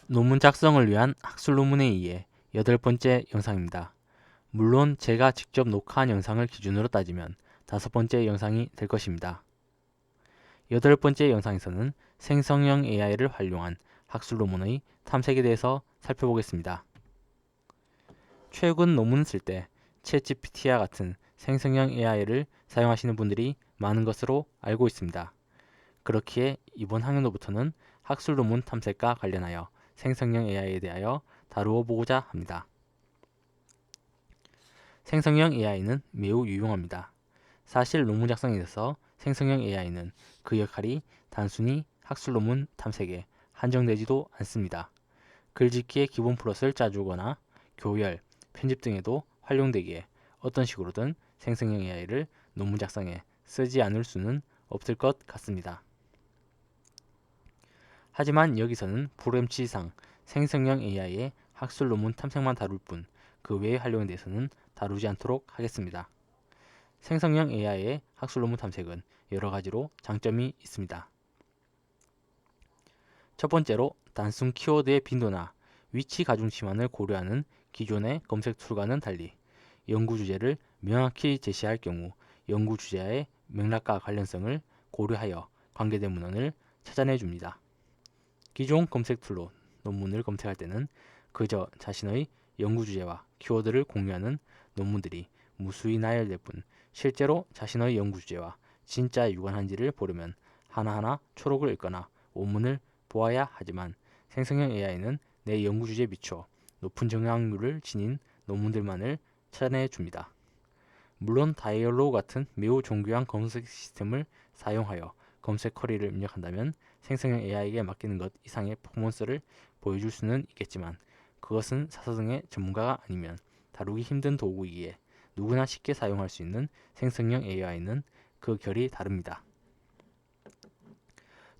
논문 작성을 위한 학술 논문에 의해 8번째 영상입니다. 물론 제가 직접 녹화한 영상을 기준으로 따지면 5번째 영상이 될 것입니다. 8번째 영상에서는 생성형 AI를 활용한 학술 논문의 탐색에 대해서 살펴보겠습니다. 최근 논문을 쓸 때 챗GPT와 같은 생성형 AI를 사용하시는 분들이 많은 것으로 알고 있습니다. 그렇기에 이번 학년도부터는 학술 논문 탐색과 관련하여 생성형 AI에 대하여 다루어 보고자 합니다. 생성형 AI는 매우 유용합니다. 사실 논문 작성에 있어서 생성형 AI는 그 역할이 단순히 학술 논문 탐색에 한정되지도 않습니다. 글짓기의 기본 플롯을 짜주거나 교열, 편집 등에도 활용되기에 어떤 식으로든 생성형 AI를 논문 작성에 쓰지 않을 수는 없을 것 같습니다. 하지만 여기서는 불MC상 생성형 AI의 학술 논문 탐색만 다룰 뿐 그 외의 활용에 대해서는 다루지 않도록 하겠습니다. 생성형 AI의 학술 논문 탐색은 여러 가지로 장점이 있습니다. 첫 번째로 단순 키워드의 빈도나 위치 가중치만을 고려하는 기존의 검색 툴과는 달리 연구 주제를 명확히 제시할 경우 연구 주제와의 맥락과 관련성을 고려하여 관계된 문헌을 찾아내 줍니다. 기존 검색 툴로 논문을 검색할 때는 그저 자신의 연구 주제와 키워드를 공유하는 논문들이 무수히 나열될 뿐 실제로 자신의 연구 주제와 진짜 유관한지를 보려면 하나하나 초록을 읽거나 원문을 보아야 하지만 생성형 AI는 내 연구 주제에 비춰 높은 정확률을 지닌 논문들만을 찾아내 줍니다. 물론 다이얼로그 같은 매우 정교한 검색 시스템을 사용하여 검색 쿼리를 입력한다면 생성형 AI에게 맡기는 것 이상의 퍼포먼스를 보여줄 수는 있겠지만 그것은 사서등의 전문가가 아니면 다루기 힘든 도구이기에 누구나 쉽게 사용할 수 있는 생성형 AI는 그 결이 다릅니다.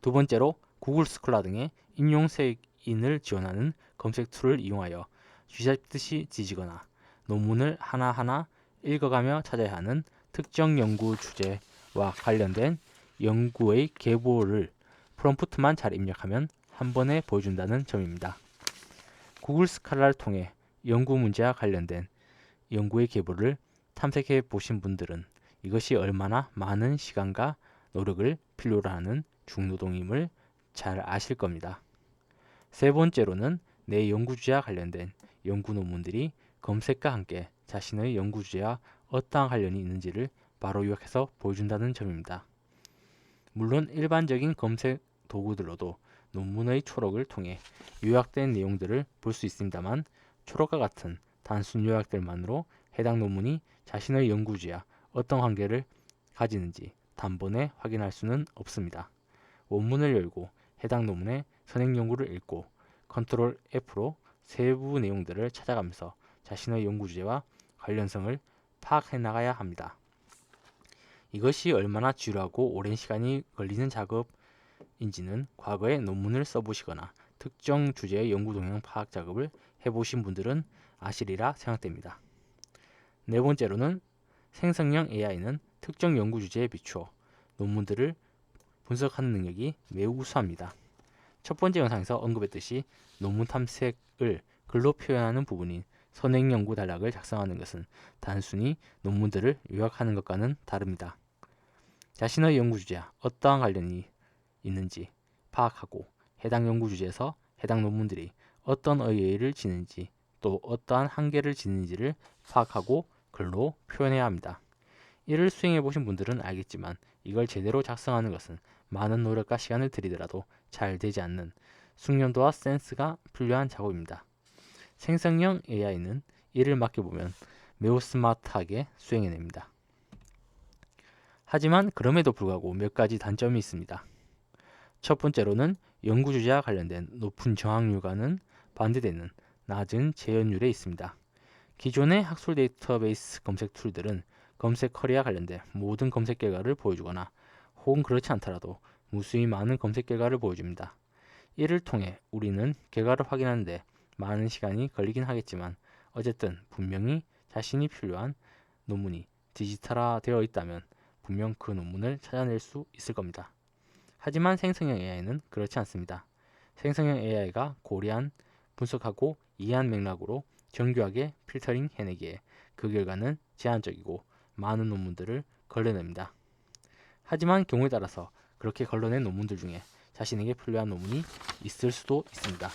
두 번째로 구글 스콜라 등의 인용 세인을 지원하는 검색 툴을 이용하여 쥐잡듯이 뒤지거나 논문을 하나하나 읽어가며 찾아야 하는 특정 연구 주제와 관련된 연구의 계보를 프롬프트만 잘 입력하면 한 번에 보여준다는 점입니다. 구글 스칼라를 통해 연구 문제와 관련된 연구의 계보를 탐색해 보신 분들은 이것이 얼마나 많은 시간과 노력을 필요로 하는 중노동임을 잘 아실 겁니다. 세 번째로는 내 연구 주제와 관련된 연구 논문들이 검색과 함께 자신의 연구 주제와 어떠한 관련이 있는지를 바로 요약해서 보여준다는 점입니다. 물론 일반적인 검색 도구들로도 논문의 초록을 통해 요약된 내용들을 볼 수 있습니다만 초록과 같은 단순 요약들만으로 해당 논문이 자신의 연구주와 어떤 관계를 가지는지 단번에 확인할 수는 없습니다. 원문을 열고 해당 논문의 선행 연구를 읽고 컨트롤 F로 세부 내용들을 찾아가면서 자신의 연구 주제와 관련성을 파악해 나가야 합니다. 이것이 얼마나 지루하고 오랜 시간이 걸리는 작업인지는 과거에 논문을 써보시거나 특정 주제의 연구 동향 파악 작업을 해보신 분들은 아시리라 생각됩니다. 네 번째로는 생성형 AI는 특정 연구 주제에 비추어 논문들을 분석하는 능력이 매우 우수합니다. 첫 번째 영상에서 언급했듯이 논문 탐색을 글로 표현하는 부분인 선행 연구 단락을 작성하는 것은 단순히 논문들을 요약하는 것과는 다릅니다. 자신의 연구 주제와 어떠한 관련이 있는지 파악하고 해당 연구 주제에서 해당 논문들이 어떤 의의를 지는지 또 어떠한 한계를 지는지를 파악하고 글로 표현해야 합니다. 이를 수행해 보신 분들은 알겠지만 이걸 제대로 작성하는 것은 많은 노력과 시간을 들이더라도 잘 되지 않는 숙련도와 센스가 필요한 작업입니다. 생성형 AI는 이를 맡겨보면 매우 스마트하게 수행해냅니다. 하지만 그럼에도 불구하고 몇 가지 단점이 있습니다. 첫 번째로는 연구 주제와 관련된 높은 정확률과는 반대되는 낮은 재현율에 있습니다. 기존의 학술 데이터베이스 검색 툴들은 검색 쿼리와 관련된 모든 검색 결과를 보여주거나 혹은 그렇지 않더라도 무수히 많은 검색 결과를 보여줍니다. 이를 통해 우리는 결과를 확인하는데 많은 시간이 걸리긴 하겠지만 어쨌든 분명히 자신이 필요한 논문이 디지털화 되어 있다면 분명 그 논문을 찾아낼 수 있을 겁니다. 하지만 생성형 AI는 그렇지 않습니다. 생성형 AI가 고려한, 분석하고 이해한 맥락으로 정교하게 필터링 해내기에 그 결과는 제한적이고 많은 논문들을 걸러냅니다. 하지만 경우에 따라서 그렇게 걸러낸 논문들 중에 자신에게 필요한 논문이 있을 수도 있습니다.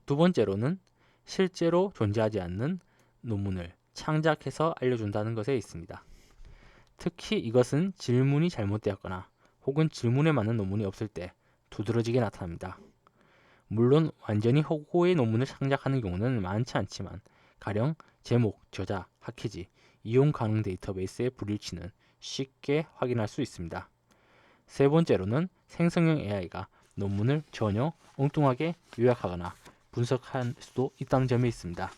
두 번째로는 실제로 존재하지 않는 논문을 창작해서 알려준다는 것에 있습니다. 특히 이것은 질문이 잘못되었거나 혹은 질문에 맞는 논문이 없을 때 두드러지게 나타납니다. 물론 완전히 허구의 논문을 창작하는 경우는 많지 않지만 가령 제목, 저자, 학회지, 이용 가능 데이터베이스의 불일치는 쉽게 확인할 수 있습니다. 세 번째로는 생성형 AI가 논문을 전혀 엉뚱하게 요약하거나 분석할 수도 있다는 점이 있습니다.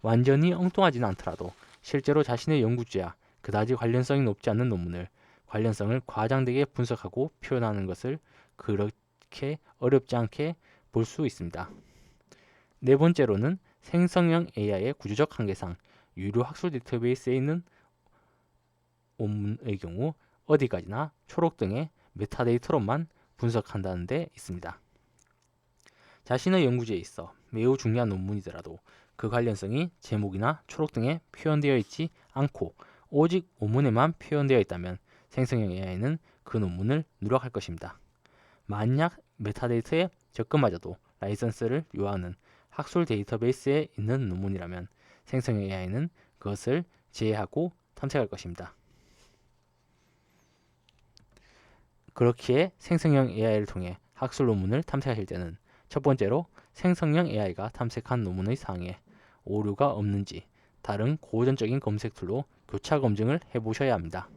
완전히 엉뚱하지는 않더라도 실제로 자신의 연구 주제와 그다지 관련성이 높지 않는 논문을 관련성을 과장되게 분석하고 표현하는 것을 그렇게 어렵지 않게 볼 수 있습니다. 네 번째로는 생성형 AI의 구조적 한계상 유료 학술 데이터베이스에 있는 논문의 경우 어디까지나 초록 등의 메타데이터로만 분석한다는 데 있습니다. 자신의 연구지에 있어 매우 중요한 논문이더라도 그 관련성이 제목이나 초록 등에 표현되어 있지 않고 오직 원문에만 표현되어 있다면 생성형 AI는 그 논문을 누락할 것입니다. 만약 메타데이터에 접근마저도 라이선스를 요하는 학술 데이터베이스에 있는 논문이라면 생성형 AI는 그것을 제외하고 탐색할 것입니다. 그렇기에 생성형 AI를 통해 학술 논문을 탐색하실 때는 첫 번째로 생성형 AI가 탐색한 논문의 사항에 오류가 없는지 다른 고전적인 검색 툴로 교차 검증을 해보셔야 합니다.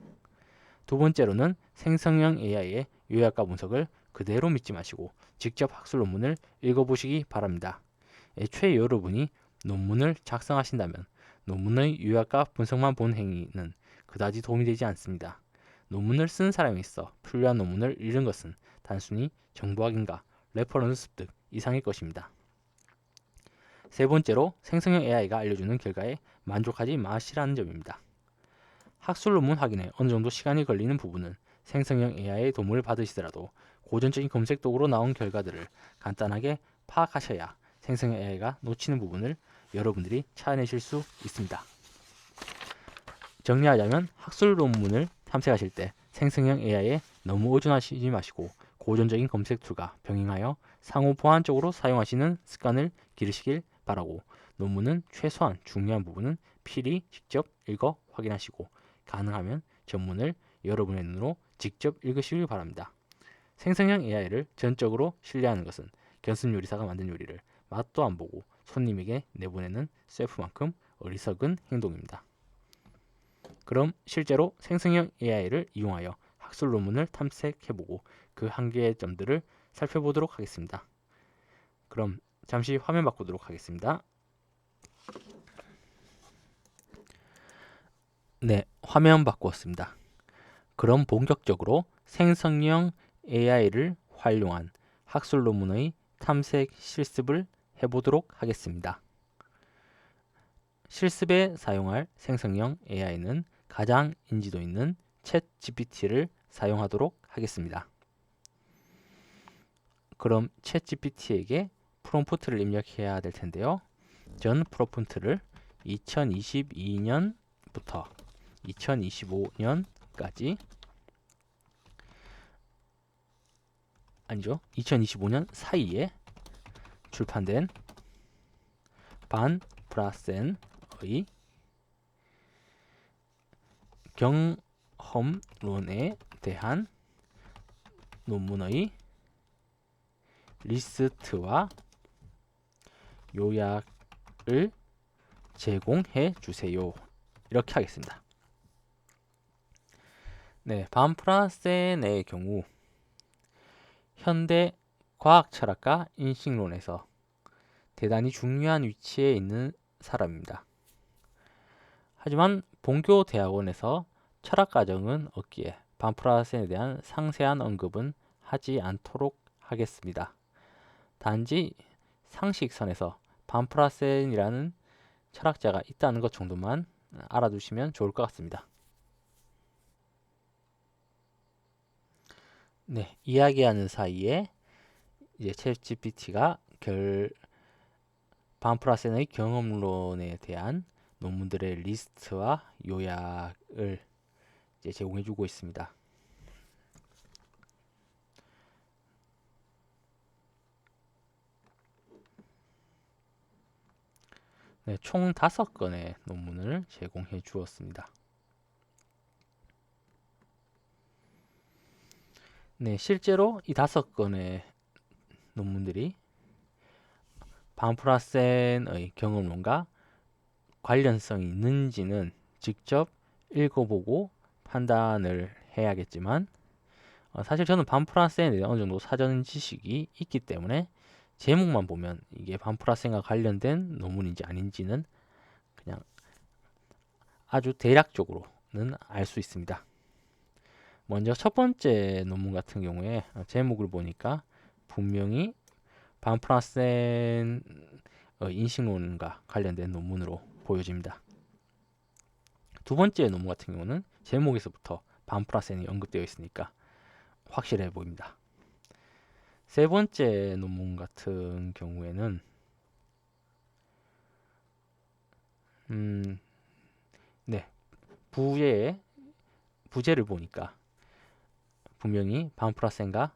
두 번째로는 생성형 AI의 요약과 분석을 그대로 믿지 마시고 직접 학술 논문을 읽어보시기 바랍니다. 애초에 여러분이 논문을 작성하신다면 논문의 요약과 분석만 본 행위는 그다지 도움이 되지 않습니다. 논문을 쓴 사람이 있어 필요한 논문을 읽은 것은 단순히 정보학인가 레퍼런스 습득 이상일 것입니다. 세 번째로 생성형 AI가 알려주는 결과에 만족하지 마시라는 점입니다. 학술 논문 확인에 어느 정도 시간이 걸리는 부분은 생성형 AI의 도움을 받으시더라도 고전적인 검색 도구로 나온 결과들을 간단하게 파악하셔야 생성형 AI가 놓치는 부분을 여러분들이 찾아내실 수 있습니다. 정리하자면 학술 논문을 탐색하실 때 생성형 AI에 너무 의존하시지 마시고 고전적인 검색 툴과 병행하여 상호 보완적으로 사용하시는 습관을 기르시길 바라고 논문은 최소한 중요한 부분은 필히 직접 읽어 확인하시고 가능하면 전문을 여러분의 눈으로 직접 읽으시길 바랍니다. 생성형 AI를 전적으로 신뢰하는 것은 견습 요리사가 만든 요리를 맛도 안 보고 손님에게 내보내는 셰프만큼 어리석은 행동입니다. 그럼 실제로 생성형 AI를 이용하여 학술 논문을 탐색해보고 그 한계의 점들을 살펴보도록 하겠습니다. 그럼 잠시 화면 바꾸도록 하겠습니다. 네, 화면 바꾸었습니다. 그럼 본격적으로 생성형 AI를 활용한 학술 논문의 탐색 실습을 해보도록 하겠습니다. 실습에 사용할 생성형 AI는 가장 인지도 있는 챗GPT를 사용하도록 하겠습니다. 그럼 챗GPT에게 프롬프트를 입력해야 될 텐데요. 전 프롬프트를 2022년부터 2025년까지 아니죠. 2025년 사이에 출판된 반 프라센의 경험론에 대한 논문의 리스트와 요약을 제공해 주세요. 이렇게 하겠습니다. 네, 반 프라센의 경우 현대 과학 철학과 인식론에서 대단히 중요한 위치에 있는 사람입니다. 하지만 본교 대학원에서 철학 과정은 없기에 반 프라센에 대한 상세한 언급은 하지 않도록 하겠습니다. 단지 상식선에서 반 프라센이라는 철학자가 있다는 것 정도만 알아두시면 좋을 것 같습니다. 네, 이야기하는 사이에 이제 챗GPT가 반프라센의 경험론에 대한 논문들의 리스트와 요약을 이제 제공해주고 있습니다. 네, 총 5건의 논문을 제공해 주었습니다. 네, 실제로 이 5건의 논문들이 반프라센의 경험론과 관련성이 있는지는 직접 읽어보고 판단을 해야겠지만 사실 저는 반프라센에 대해 어느 정도 사전 지식이 있기 때문에 제목만 보면 이게 반프라센과 관련된 논문인지 아닌지는 그냥 아주 대략적으로는 알 수 있습니다. 먼저 첫 번째 논문 같은 경우에 제목을 보니까 분명히 반프라센의 인식론과 관련된 논문으로 보여집니다. 두 번째 논문 같은 경우는 제목에서부터 반프라센이 언급되어 있으니까 확실해 보입니다. 세 번째 논문 같은 경우에는 네, 부제를 보니까 분명히 반프라센과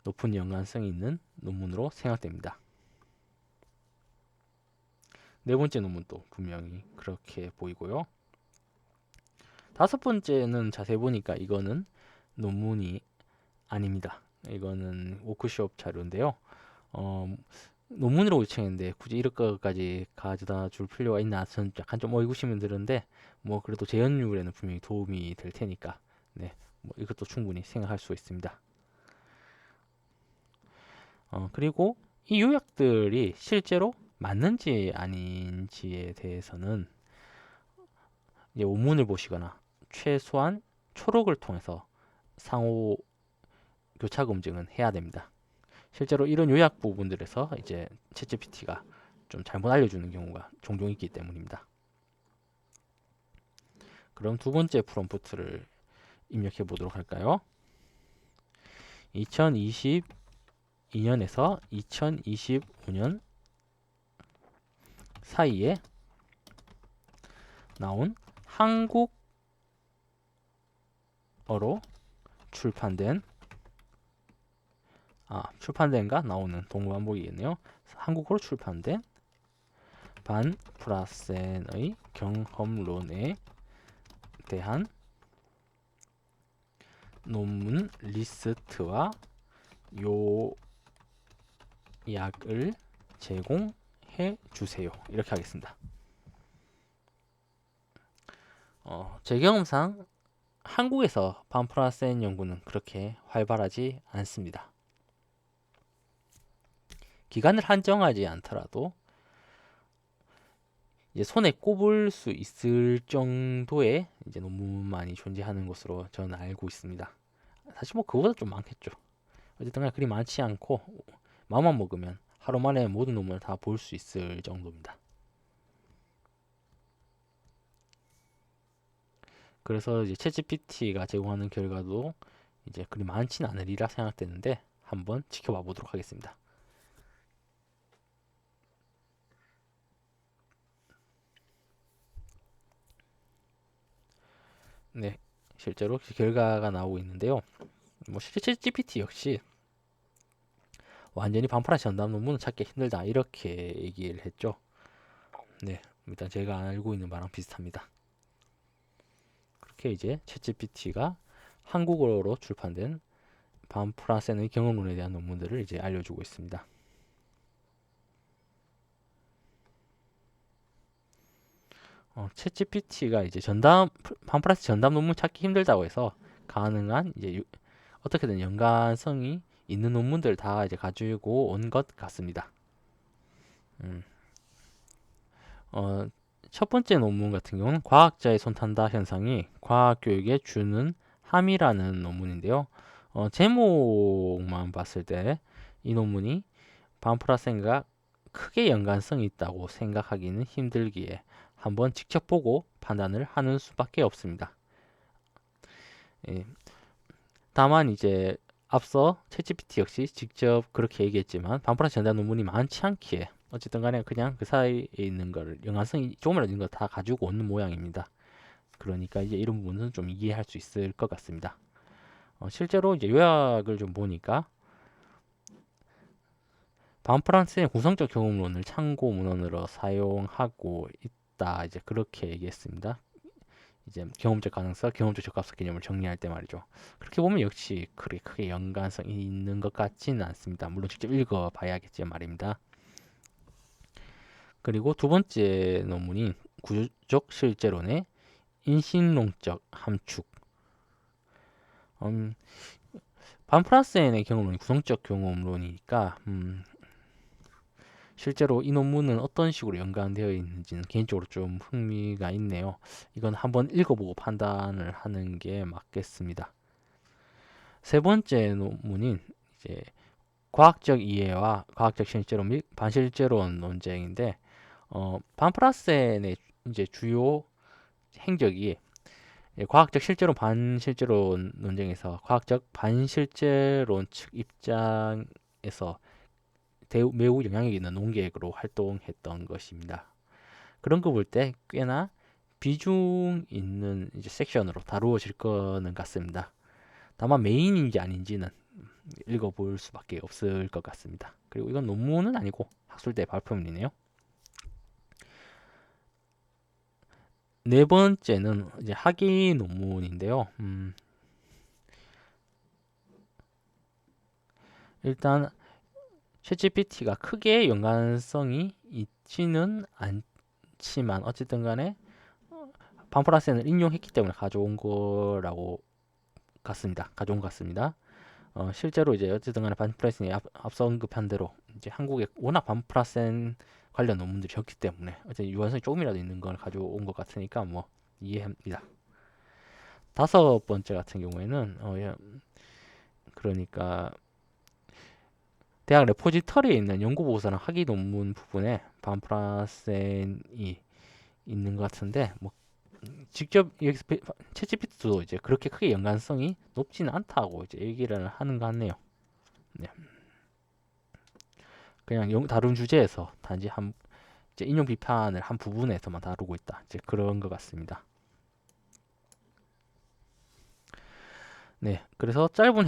높은 연관성이 있는 논문으로 생각됩니다. 네 번째 논문도 분명히 그렇게 보이고요. 다섯 번째는 자세히 보니까 이거는 논문이 아닙니다. 이거는 워크숍 자료인데요. 논문이라고 요청했는데 굳이 이럴 것까지 가져다 줄 필요가 있나 저는 약간 좀 의구심이 드는데 뭐 그래도 재연율에는 분명히 도움이 될 테니까 네, 뭐 이것도 충분히 생각할 수 있습니다. 그리고 이 요약들이 실제로 맞는지 아닌지에 대해서는 이제 원문을 보시거나 최소한 초록을 통해서 상호 교차 검증은 해야 됩니다. 실제로 이런 요약 부분들에서 이제 챗GPT가 좀 잘못 알려주는 경우가 종종 있기 때문입니다. 그럼 두 번째 프롬프트를 입력해 보도록 할까요? 2022년에서 2025년 사이에 나온 한국어로 출판된가 나오는 동반복이겠네요. 한국어로 출판된 반프라센의 경험론에 대한 논문 리스트와 요약을 제공해 주세요. 이렇게 하겠습니다. 제 경험상 한국에서 반프라센 연구는 그렇게 활발하지 않습니다. 기간을 한정하지 않더라도 이제 손에 꼽을 수 있을 정도의 이제 논문만이 존재하는 것으로 저는 알고 있습니다. 사실 뭐 그보다 좀 많겠죠. 어쨌든 간에 그리 많지 않고 마음만 먹으면 하루 만에 모든 논문을 다 볼 수 있을 정도입니다. 그래서 이제 챗GPT가 제공하는 결과도 이제 그리 많지는 않으리라 생각되는데 한번 지켜봐 보도록 하겠습니다. 네, 실제로 결과가 나오고 있는데요. 뭐 실제 챗GPT 역시 완전히 반프라센 전담 논문은 찾기 힘들다 이렇게 얘기를 했죠. 네, 일단 제가 알고 있는 바랑 비슷합니다. 그렇게 이제 챗GPT가 한국어로 출판된 반프라센의 경험론에 대한 논문들을 이제 알려주고 있습니다. 챗GPT가 이제 반프라센 전담 논문 찾기 힘들다고 해서 가능한 이제 어떻게든 연관성이 있는 논문들 다 이제 가지고 온 것 같습니다. 첫 번째 논문 같은 경우는 과학자의 손탄다 현상이 과학교육에 주는 함이라는 논문인데요. 제목만 봤을 때 이 논문이 반프라센과 크게 연관성이 있다고 생각하기는 힘들기에 한번 직접 보고 판단을 하는 수밖에 없습니다. 예, 다만 이제 앞서 챗GPT 역시 직접 그렇게 얘기했지만 반프라스 전자 논문이 많지 않기에 어쨌든 간에 그냥 그 사이에 있는 거를 연관성이 조금이라도 있는 거 다 가지고 오는 모양입니다. 그러니까 이제 이런 부분은 좀 이해할 수 있을 것 같습니다. 실제로 이제 요약을 좀 보니까 반프란스의 구성적 경험론을 참고 문헌으로 사용하고 있다. 이제 그렇게 얘기했습니다. 이제 경험적 가능성, 경험적 적합성 개념을 정리할 때 말이죠. 그렇게 보면 역시 그렇게 크게 연관성이 있는 것 같지는 않습니다. 물론 직접 읽어봐야겠지만 말입니다. 그리고 두 번째 논문인 구조적 실제론의 인신론적 함축. 반프란스의 경험론이 구성적 경험론이니까 실제로 이 논문은 어떤 식으로 연관되어 있는지는 개인적으로 좀 흥미가 있네요. 이건 한번 읽어보고 판단을 하는 게 맞겠습니다. 세 번째 논문인 이제 과학적 이해와 과학적 실제론 및 반실제론 논쟁인데 반프라센의 이제 주요 행적이 과학적 실제론 반실제론 논쟁에서 과학적 반실제론 측 입장에서 매우 영향력 있는 논객으로 활동했던 것입니다. 그런 거 볼 때 꽤나 비중 있는 이제 섹션으로 다루어질 거는 같습니다. 다만 메인인지 아닌지는 읽어볼 수밖에 없을 것 같습니다. 그리고 이건 논문은 아니고 학술대 발표문이네요. 네 번째는 이제 학위 논문인데요. 일단 챗GPT가 크게 연관성이 있지는 않지만 어쨌든 간에 반프라센을 인용했기 때문에 가져온 거라고 같습니다. 가져온 것 같습니다. 실제로 이제 어쨌든 간에 반프라센이 앞서 언급한 대로 이제 한국에 워낙 반프라센 관련 논문들이 적기 때문에 어쨌든 유관성이 조금이라도 있는 걸 가져온 것 같으니까 뭐 이해합니다. 다섯 번째 같은 경우에는 그러니까 대학 레포지터리에 있는 연구보고서랑 학위 논문 부분에 반프라센이 있는 것 같은데 뭐 직접 여기서 챗GPT도 이제 그렇게 크게 연관성이 높지는 않다고 이제 얘기를 하는 것 같네요. 네. 그냥 다룬 주제에서 단지 이제 인용 비판을 한 부분에서만 다루고 있다. 이제 그런 것 같습니다. 네, 그래서 짧은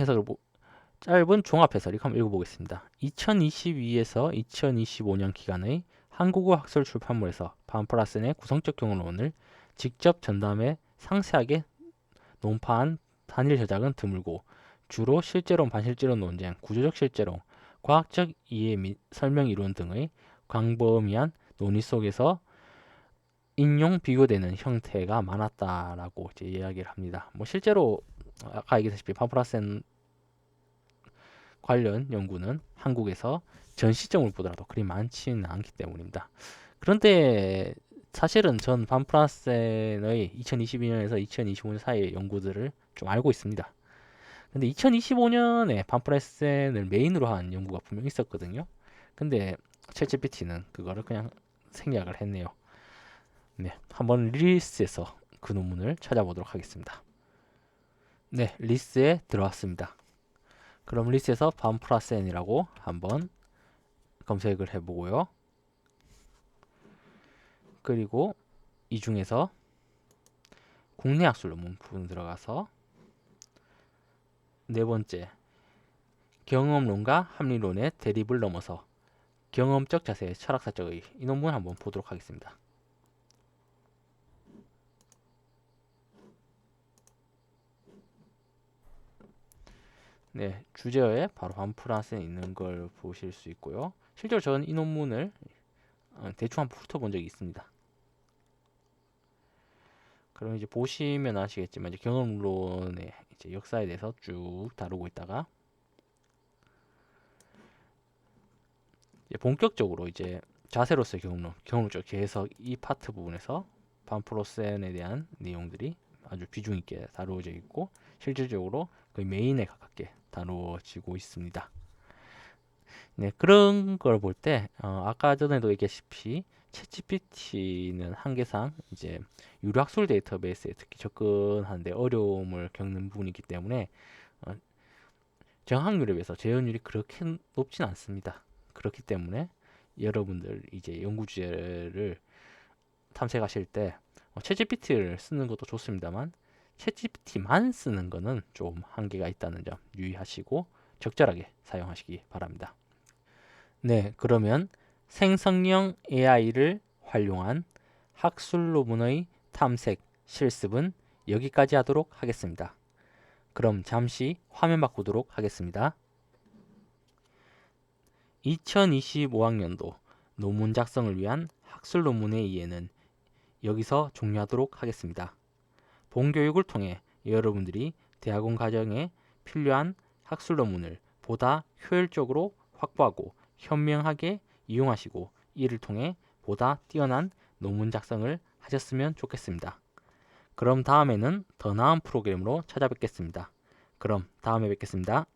종합 해설 한번 읽어보겠습니다. 2022에서 2025년 기간의 한국어 학술 출판물에서 반프라센의 구성적 경론을 직접 전담해 상세하게 논파한 단일 저작은 드물고 주로 실제론, 반실제론 논쟁, 구조적 실제론, 과학적 이해 및 설명 이론 등의 광범위한 논의 속에서 인용 비교되는 형태가 많았다라고 이제 이야기를 합니다. 뭐 실제로 아까 얘기했다시피 파브라센 관련 연구는 한국에서 전 시점을 보더라도 그리 많지는 않기 때문입니다. 그런데 사실은 전 반프라센의 2022년에서 2025년 사이의 연구들을 좀 알고 있습니다. 근데 2025년에 반프라센을 메인으로 한 연구가 분명 있었거든요. 근데 챗GPT는 그거를 그냥 생략을 했네요. 네, 한번 리스에서 그 논문을 찾아보도록 하겠습니다. 네, 리스에 들어왔습니다. 그럼 리스에서 반프라센이라고 한번 검색을 해보고요. 그리고 이 중에서 국내 학술 논문 부분 들어가서 네 번째, 경험론과 합리론의 대립을 넘어서 경험적 자세의 철학사적 의, 이 논문 한번 보도록 하겠습니다. 네, 주제어에 바로 반프라센 있는 걸 보실 수 있고요. 실제로 저는 이 논문을 대충 한번 훑어본 적이 있습니다. 그럼 이제 보시면 아시겠지만 이제 경험론의 이제 역사에 대해서 쭉 다루고 있다가 이제 본격적으로 이제 자세로서의 경험론적 개해석 이 파트 부분에서 반프로센에 대한 내용들이 아주 비중 있게 다루어져 있고 실질적으로 거의 메인에 가깝게 다루어지고 있습니다. 네, 그런 걸 볼 때 아까 전에도 얘기했다시피 챗GPT는 한계상 이제 유료학술 데이터베이스에 특히 접근하는데 어려움을 겪는 부분이기 때문에 정확률에 비해서 재현율이 그렇게 높진 않습니다. 그렇기 때문에 여러분들 이제 연구 주제를 탐색하실 때 챗GPT를 쓰는 것도 좋습니다만 챗GPT만 쓰는 거는 좀 한계가 있다는 점 유의하시고 적절하게 사용하시기 바랍니다. 네, 그러면 생성형 AI를 활용한 학술 논문의 탐색 실습은 여기까지 하도록 하겠습니다. 그럼 잠시 화면 바꾸도록 하겠습니다. 2025학년도 논문 작성을 위한 학술 논문의 이해는 여기서 종료하도록 하겠습니다. 본교육을 통해 여러분들이 대학원 과정에 필요한 학술 논문을 보다 효율적으로 확보하고 현명하게 이용하시고 이를 통해 보다 뛰어난 논문 작성을 하셨으면 좋겠습니다. 그럼 다음에는 더 나은 프로그램으로 찾아뵙겠습니다. 그럼 다음에 뵙겠습니다.